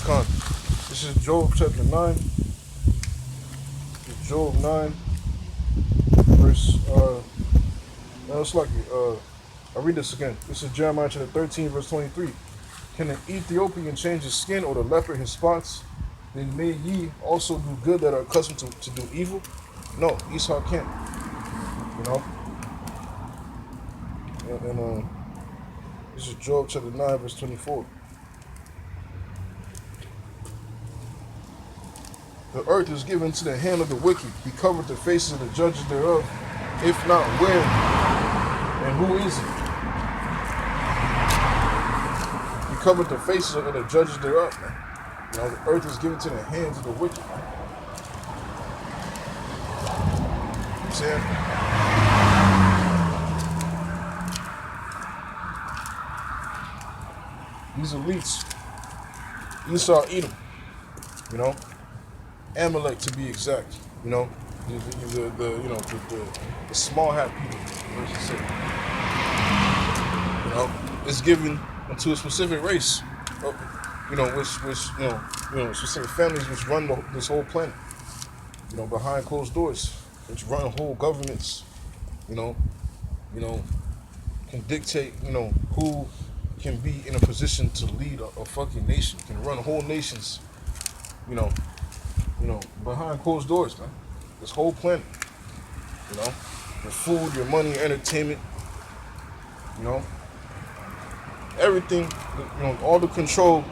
Con. This is Job chapter 9. Job 9, verse, no, it's like, I'll read this again. This is Jeremiah chapter 13, verse 23. Can an Ethiopian change his skin or the leopard his spots? Then may ye also do good that are accustomed to do evil? No, Esau can't. You know? And this is Job chapter 9, verse 24. The earth is given to the hand of the wicked. He covered the faces of the judges thereof. If not, where and who is it? He covered the faces of the judges thereof, man. You know, the earth is given to the hands of the wicked, man. You know what I'm saying? These elites, Esau, Edom, you know, Amalek to be exact, you know, the small hat people, verse 6. You know, it's given to a specific race, you know, which specific families which run this whole planet, you know, behind closed doors, which run whole governments, you know, can dictate, you know, who can be in a position to lead a fucking nation, can run whole nations, you know, behind closed doors, man. This whole planet, you know, your food, your money, your entertainment, you know, everything, you know, all the control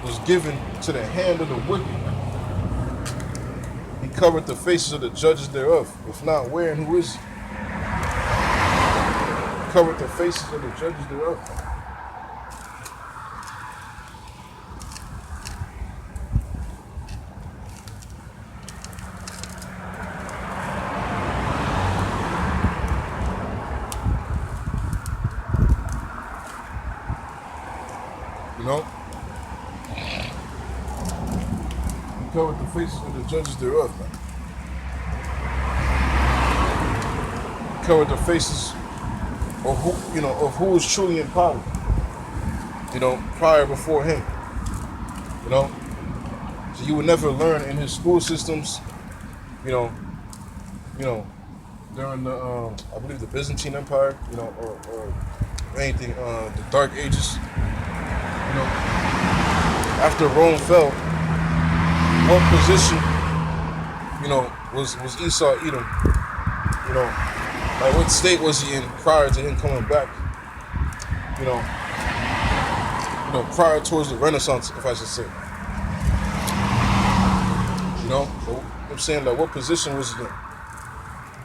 was given to the hand of the wicked, man. He covered the faces of the judges thereof. If not, where and who is he? He covered the faces of the judges thereof, man. You know? He covered the faces of the judges thereof, man. He covered the faces of who was truly in power, you know, prior before him. You know? So you would never learn in his school systems, you know, during the I believe the Byzantine Empire, you know, or anything, the Dark Ages. You know, after Rome fell, what position, you know, was Esau Edom? You know, like what state was he in prior to him coming back? You know, prior towards the Renaissance, if I should say. You know, so I'm saying, like, what position was he in?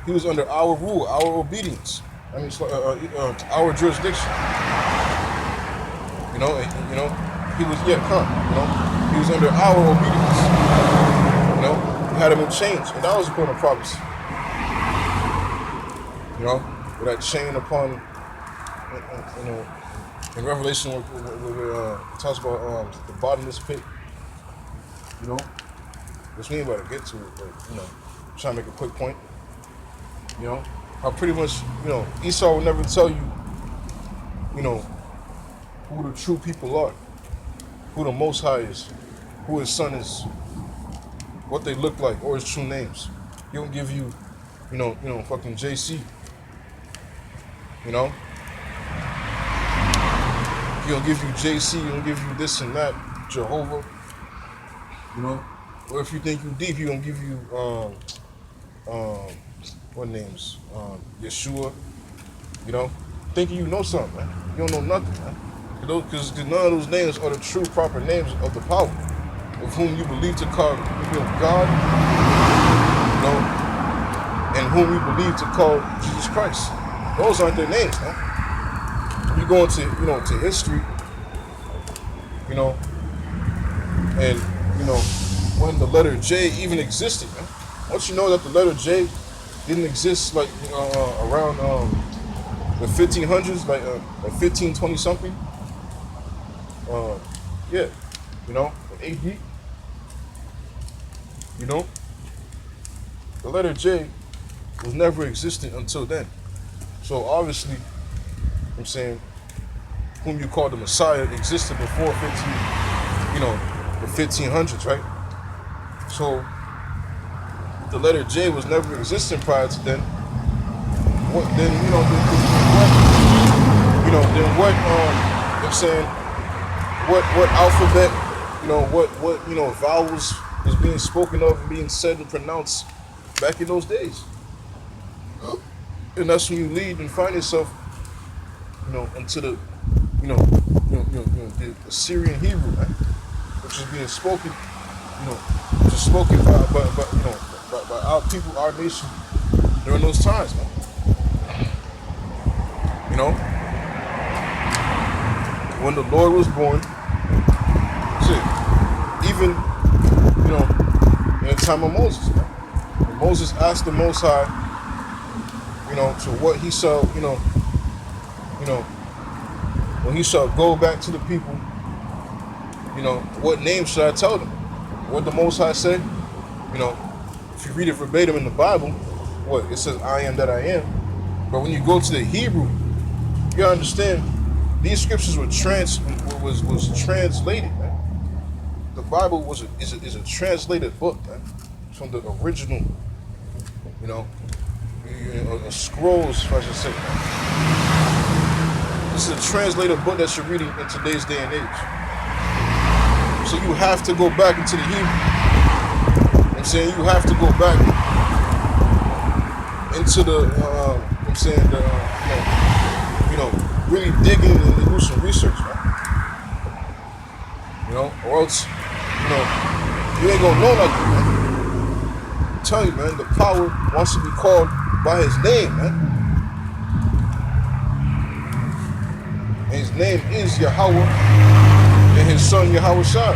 He was under our rule, our obedience. I mean, our jurisdiction. You know, he was, he was under our obedience. You know, we had him in chains, and that was a point of prophecy. You know, with that chain upon, you know, in Revelation, where it talks about the bottomless pit. You know, which we ain't about to get to it, but, you know, I'm trying to make a quick point. You know, how pretty much, you know, Esau will never tell you, you know, who the true people are, who the Most High is, who his son is, what they look like, or his true names. He won't give you, you know, fucking JC. You know? He'll give you JC, he'll give you this and that, Jehovah. You know? Or if you think you deep, he'll give you, what names? Yeshua. You know? Thinking you know something, man. You don't know nothing, man. Because none of those names are the true proper names of the power, of whom you believe to call, you know, God, you know, and whom you believe to call Jesus Christ. Those aren't their names, man. You go into, you know, to history, you know, and, you know, when the letter J even existed, man. Once you know that the letter J didn't exist, like, around the 1500s, like 1520 something. Yeah, you know, AD, you know, the letter J was never existent until then. So obviously, I'm saying, whom you call the Messiah existed before 15, you know, the 1500s, right? So the letter J was never existing prior to then. What then? Then what? I'm saying, what alphabet? What vowels was being spoken of and being said and pronounced back in those days? And that's when you lead and find yourself, into the, the Assyrian Hebrew, right? Which is being spoken, just spoken by our people, our nation during those times, man. When the Lord was born, that's it. Even, in the time of Moses, man. When Moses asked the Most High, to what he shall, when he shall go back to the people, what name should I tell them? What the Most High said, if you read it verbatim in the Bible, it says, I am that I am. But when you go to the Hebrew, you gotta understand, these scriptures were was translated, man. The Bible is a translated book, man. From the original, scrolls, if I should say. This is a translated book that you're reading in today's day and age. So you have to go back into the Hebrew. I'm saying you have to go back into the, really dig in and do some research, man. Or else, you ain't gonna know nothing, man. I'm telling you, man, the power wants to be called by his name, man. And his name is Yahweh, and his son Yahweh Shai.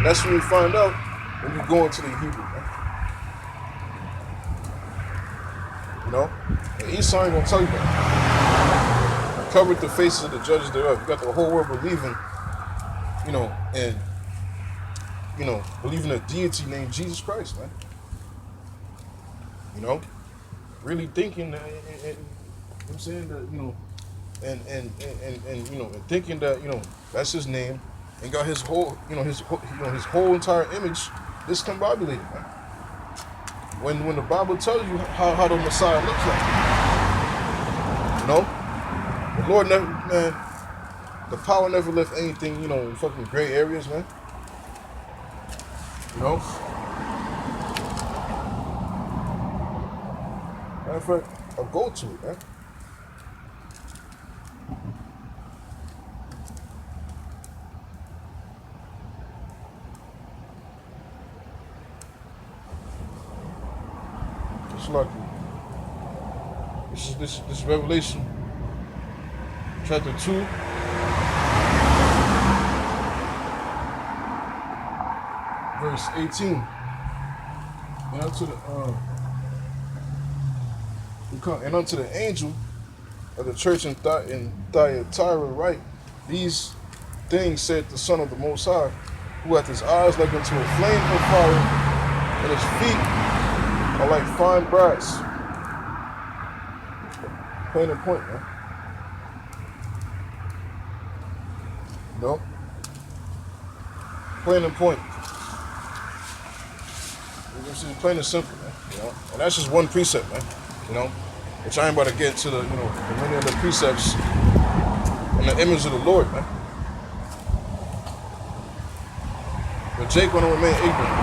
That's when you find out when you go into the Hebrew, man. And Esau ain't gonna tell you that. Covered the faces of the judges thereof. You got the whole world believing, and believing a deity named Jesus Christ, man. Really thinking that, I'm saying that, and thinking that, that's his name, and got his whole, his whole entire image discombobulated, man. When the Bible tells you how the Messiah looks like, the Lord never, man, the power never left anything, in fucking gray areas, man. Matter of fact, I'll go to it, man. It's like this Revelation chapter 2. Verse 18. And unto the angel of the church in Thyatira write, these things said the Son of the Most High, who hath his eyes like unto a flame of fire, and his feet are like fine brass. Plain and point, man. Plain and point. It's plain and simple, man. And that's just one precept, man. Which I ain't about to get into the many other precepts in the image of the Lord, man. But Jake want to remain ignorant.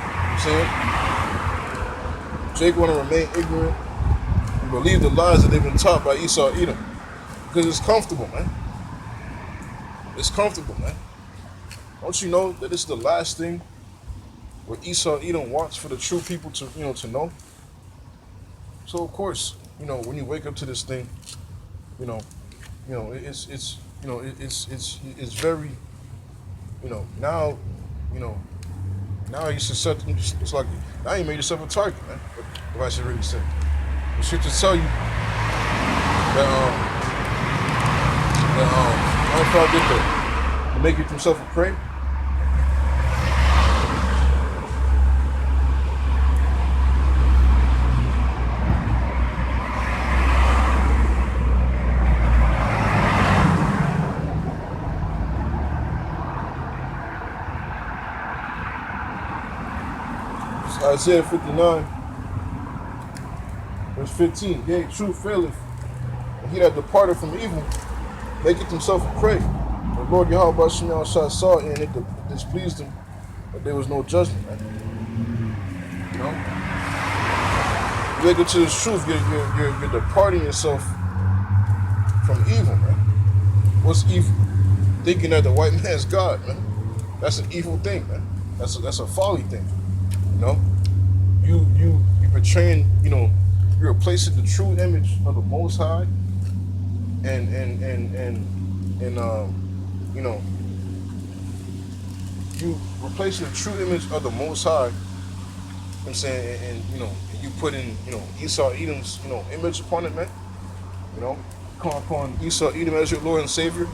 You know what I'm saying? Jake want to remain ignorant and believe the lies that they've been taught by Esau Edom. Because it's comfortable, man. It's comfortable, man. Don't you know that this is the last thing where Esau Edom wants for the true people to to know? So of course, when you wake up to this thing, it's very, now, now you should set, it's like, now you made yourself a target, man, if I should really say. The shit to tell you that, I found it to make it himself a prey. Isaiah 59, verse 15. Yea, truth faileth, and he that departed from evil maketh himself a prey. The Lord Yahweh Shemel saw it, and it displeased him, but there was no judgment. Right? You know, you make it to this truth, you're departing yourself from evil, man. What's evil? Thinking that the white man's God, man. That's an evil thing, man. That's a folly thing. You know, you betraying, you're replacing the true image of the Most High, and you know, you replacing the true image of the Most High. You know what I'm saying, and you put in, Esau Edom's, image upon it, man. You know, call upon Esau Edom as your Lord and Savior,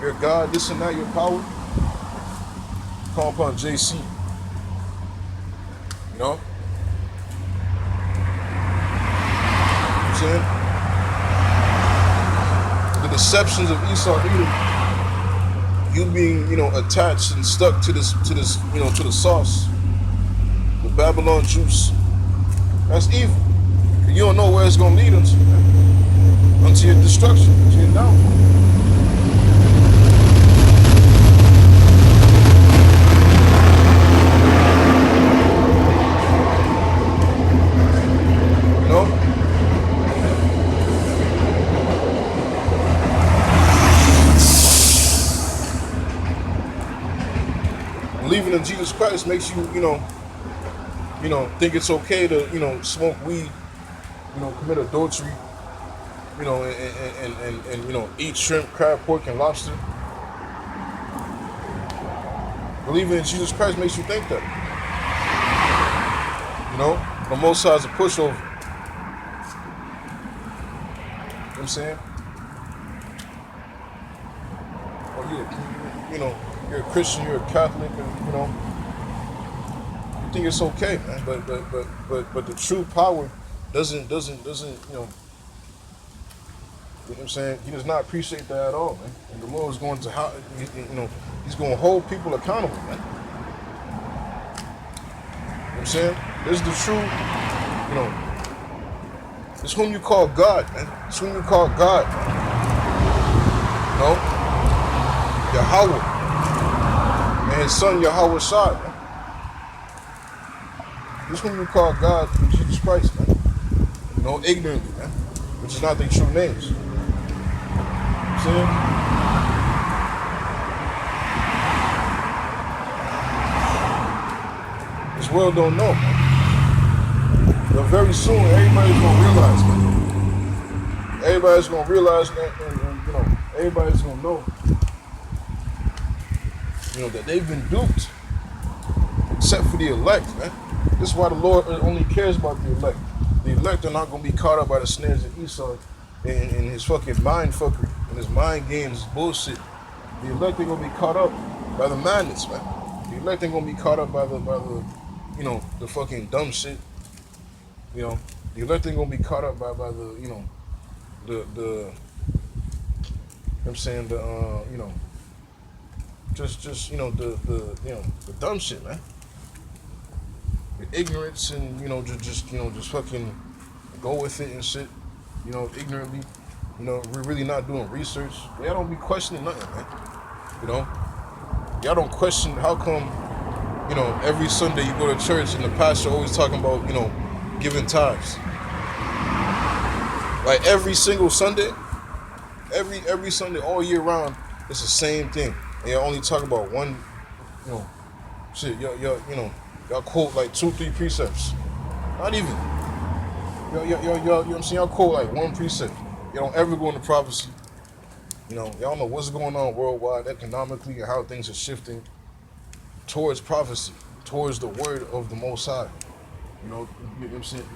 your God, this and that, your power. Call upon JC. You know? You know what I'm saying? The deceptions of Esau Edom, you being, attached and stuck to this, to the sauce, the Babylon juice. That's evil. You don't know where it's gonna lead unto, man. Unto your destruction, unto your downfall. Believing in Jesus Christ makes you, think it's okay to, smoke weed, commit adultery, and eat shrimp, crab, pork, and lobster. Believing in Jesus Christ makes you think that. The Most High is a pushover. You know what I'm saying? Or you're a Christian, you're a Catholic, and you think it's okay, man. But the true power doesn't you know what I'm saying? He does not appreciate that at all, man. And the Lord is going to he's going to hold people accountable, man. You know what I'm saying? This is the true, it's whom you call God, man. It's whom you call God, man. Yahweh. And his son Yahweh Shai, man. This whom you call God through Jesus Christ, man. Ignorantly, man. Which is not their true names. You know what I'm saying? This world don't know, man. But very soon, everybody's gonna realize, man. Everybody's gonna realize that, and everybody's gonna know, that they've been duped, except for the elect, man. This is why the Lord only cares about the elect. The elect are not gonna be caught up by the snares of Esau and his fucking mind fuckery and his mind games, his bullshit. The elect ain't gonna be caught up by the madness, man. The elect ain't gonna be caught up by the the fucking dumb shit. The elect ain't gonna be caught up by the the I'm saying the dumb shit, man. The ignorance and just fucking go with it and shit. Ignorantly. We're really not doing research. Y'all don't be questioning nothing, man. Y'all don't question how come every Sunday you go to church and the pastor always talking about giving tithes. Like every single Sunday, every Sunday all year round, it's the same thing. And y'all only talk about one, shit. Y'all quote like 2-3 precepts. Not even. Y'all, you know what I'm saying? Y'all quote like one precept. Y'all don't ever go into prophecy. Y'all know what's going on worldwide economically and how things are shifting towards prophecy, towards the word of the Most High. You know what I'm saying?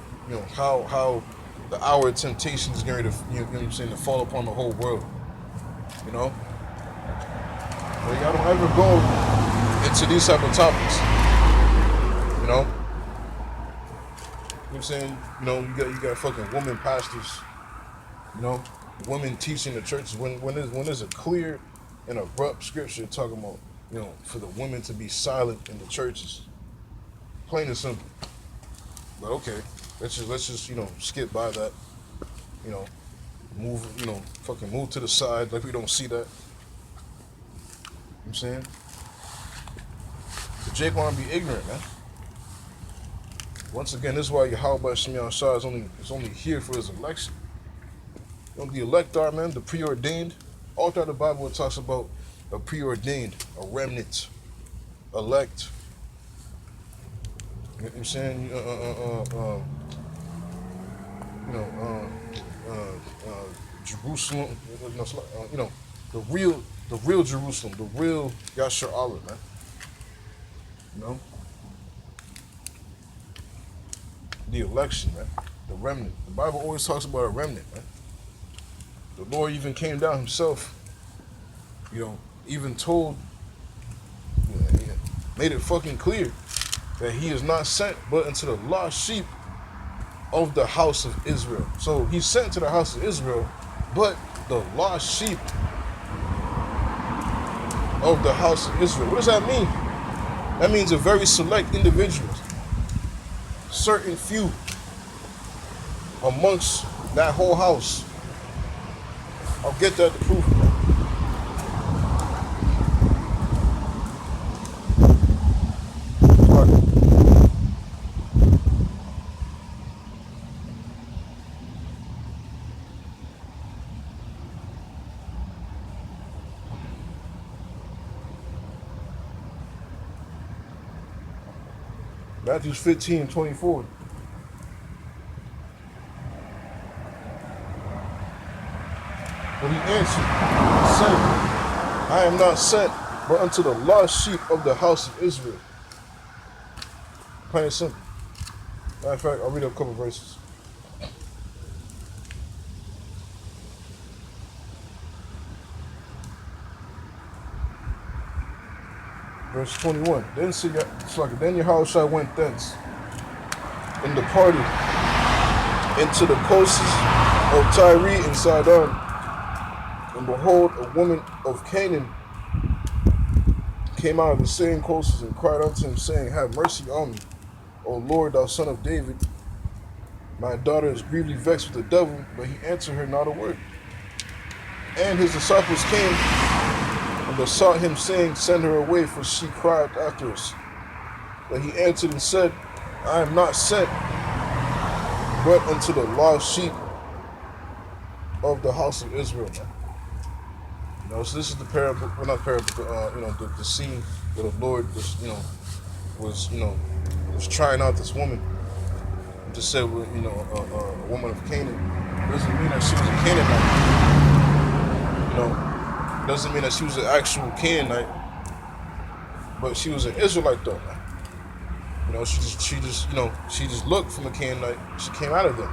How the hour of temptation is going to, to fall upon the whole world. But y'all don't ever go into these type of topics. You know what I'm saying? You got fucking woman pastors. Women teaching the churches when there's a clear and abrupt scripture talking about, for the women to be silent in the churches. Plain and simple. But okay, let's just skip by that. You know, move. Fucking move to the side like we don't see that. You know what I'm saying? So Jake wanna be ignorant, man. Once again, this is why Yahweh Shemi Shah is only here for his election. The elect are, man, the preordained. All throughout the Bible it talks about a preordained, a remnant, elect. You know what I'm saying? You know, Jerusalem. The real Jerusalem, the real Yashar Allah, man. You know, the election, man, the remnant. The Bible always talks about a remnant, man. The Lord even came down himself, even told, made it fucking clear that he is not sent but unto the lost sheep of the house of Israel. So he's sent to the house of Israel, but the lost sheep of the house of Israel. What does that mean? That means a very select individuals, certain few amongst that whole house. I'll get that to prove it. Matthew 15:24. But he answered, saying, I am not sent but unto the lost sheep of the house of Israel. Plain and simple. Matter of fact, I'll read a couple verses. Verse 21. Then Yahushua went thence and departed into the coasts of Tyre and Sidon. And behold, a woman of Canaan came out of the same coasts and cried unto him, saying, Have mercy on me, O Lord, thou son of David. My daughter is grievously vexed with the devil. But he answered her not a word. And his disciples came and besought him, saying, Send her away, for she cried after us. But he answered and said, I am not sent but unto the lost sheep of the house of Israel. So this is the parable, well, not parable, but the scene where the Lord was trying out this woman. He just said, a woman of Canaan. It doesn't mean that she was a Canaanite. Doesn't mean that she was an actual Canaanite, but she was an Israelite though. She just looked from a Canaanite. She came out of them.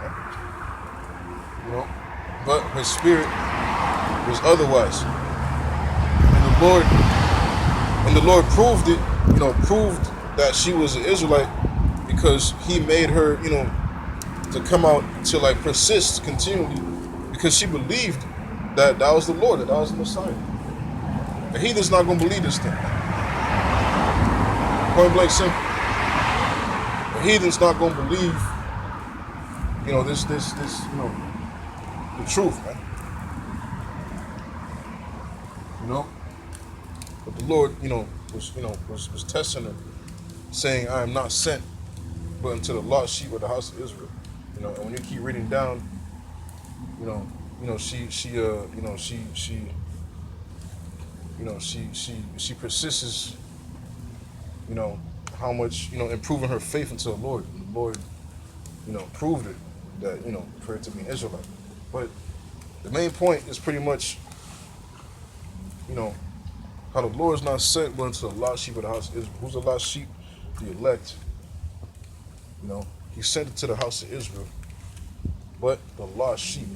But her spirit was otherwise. And the Lord proved it, proved that she was an Israelite because he made her, to come out to persist continually because she believed that was the Lord, that was the Messiah. The heathen's not going to believe this thing. Point blank simple. The heathen's not going to believe, the truth, man. But the Lord, was testing her, saying, I am not sent but unto the lost sheep of the house of Israel. And when you keep reading down, she persists, how much, improving her faith into the Lord. And the Lord, proved it that, for her to be an Israelite. But the main point is pretty much, how the Lord is not sent but unto the lost sheep of the house of Israel. Who's the lost sheep? The elect. He sent it to the house of Israel. But the lost sheep.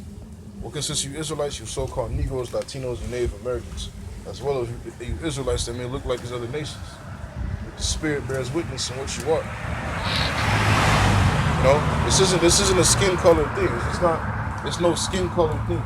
What consists of you Israelites? You so-called Negroes, Latinos, and Native Americans. As well as you Israelites that may look like these other nations. The Spirit bears witness in what you are. This isn't a skin color thing. It's no skin color thing.